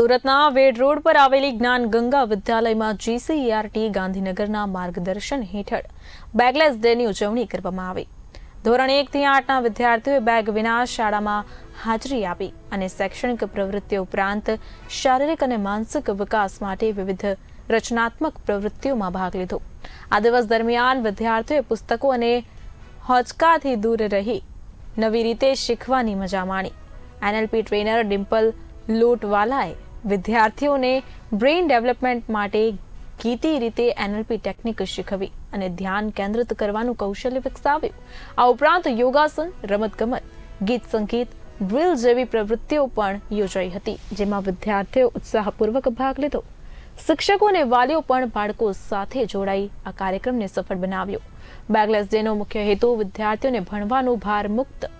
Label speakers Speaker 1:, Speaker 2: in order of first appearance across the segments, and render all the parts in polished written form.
Speaker 1: સુરતના વેડ રોડ પર આવેલી જ્ઞાન ગંગા વિદ્યાલયમાં GCERT ગાંધીનગરના માર્ગદર્શન હેઠળ બેગલેસ ડેની ઉજવણી કરવામાં આવી। ધોરણ 1 થી 8ના વિદ્યાર્થીઓએ બેગ વિના શાળામાં હાજરી આપી અને શૈક્ષણિક પ્રવૃત્તિઓ ઉપરાંત શારીરિક અને માનસિક વિકાસ માટે વિવિધ રચનાત્મક પ્રવૃત્તિઓમાં ભાગ લીધો। આ દિવસ દરમિયાન વિદ્યાર્થીઓએ પુસ્તકો અને હોંચકાથી દૂર રહી નવી રીતે શીખવાની મજા માણી। NLP ટ્રેનર ડિમ્પલ લોટવાલાએ વિદ્યાર્થીઓને બ્રેઇન ડેવલપમેન્ટ માટે ગીતી રીતે NLP ટેકનિક શીખવી અને ધ્યાન કેન્દ્રિત કરવાનું કૌશલ્ય વિકસાવ્યું। આ ઉપરાંત યોગાસન, રમતગમત, ગીત સંગીત, ડ્રિલ જેવી પ્રવૃત્તિઓ પણ યોજાઈ હતી, જેમાં વિદ્યાર્થીઓ ઉત્સાહપૂર્વક ભાગ લીધો। શિક્ષકો અને વાલીઓ પણ બાળકો સાથે જોડાઈ આ કાર્યક્રમને સફળ બનાવ્યો। બેગલેસ ડેનો મુખ્ય હેતુ વિદ્યાર્થીઓને ભણવાનું ભાર મુક્ત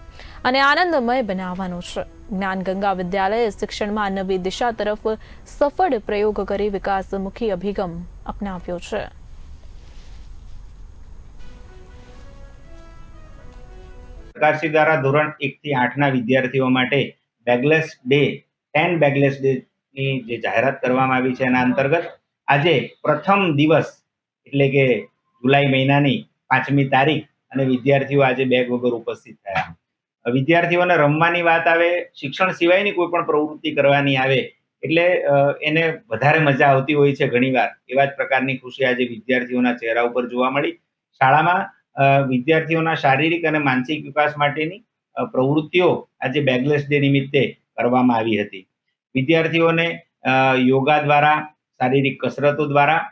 Speaker 1: અને આનંદમય બનાવવાનો છે। જ્ઞાન ગંગા વિદ્યાલયે શિક્ષણમાં નવી દિશા તરફ સફળ પ્રયોગ કરી વિકાસમુખી અભિગમ અપનાવ્યો છે।
Speaker 2: સરકારશ્રી દ્વારા ધોરણ 1 થી 8ના વિદ્યાર્થીઓ માટે બેગલેસ ડે 10 બેગલેસ ડે ની જે જાહેરાત કરવામાં આવી છે એના અંતર્ગત આજે પ્રથમ દિવસ એટલે કે જુલાઈ મહિનાની 5મી તારીખ અને વિદ્યાર્થીઓ આજે બેગ વગર ઉપસ્થિત થયા। વિદ્યાર્થીઓને રમવાની વાત આવે, શિક્ષણ સિવાયની કોઈ પણ પ્રવૃત્તિ કરવાની આવે એટલે એને વધારે મજા આવતી હોય છે ઘણીવાર। એવા જ પ્રકારની ખુશી આજે વિદ્યાર્થીઓના ચહેરા ઉપર જોવા મળી। શાળામાં વિદ્યાર્થીઓના શારીરિક અને માનસિક વિકાસ માટેની પ્રવૃત્તિઓ આજે બેગલેસ ડે નિમિત્તે કરવામાં આવી હતી। વિદ્યાર્થીઓને યોગા દ્વારા, શારીરિક કસરતો દ્વારા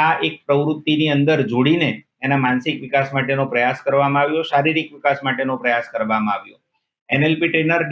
Speaker 2: આ એક પ્રવૃત્તિની અંદર જોડીને એના માનસિક વિકાસ માટેનો પ્રયાસ કરવામાં આવ્યો, શારીરિક વિકાસ માટેનો પ્રયાસ કરવામાં આવ્યો। NLP trainer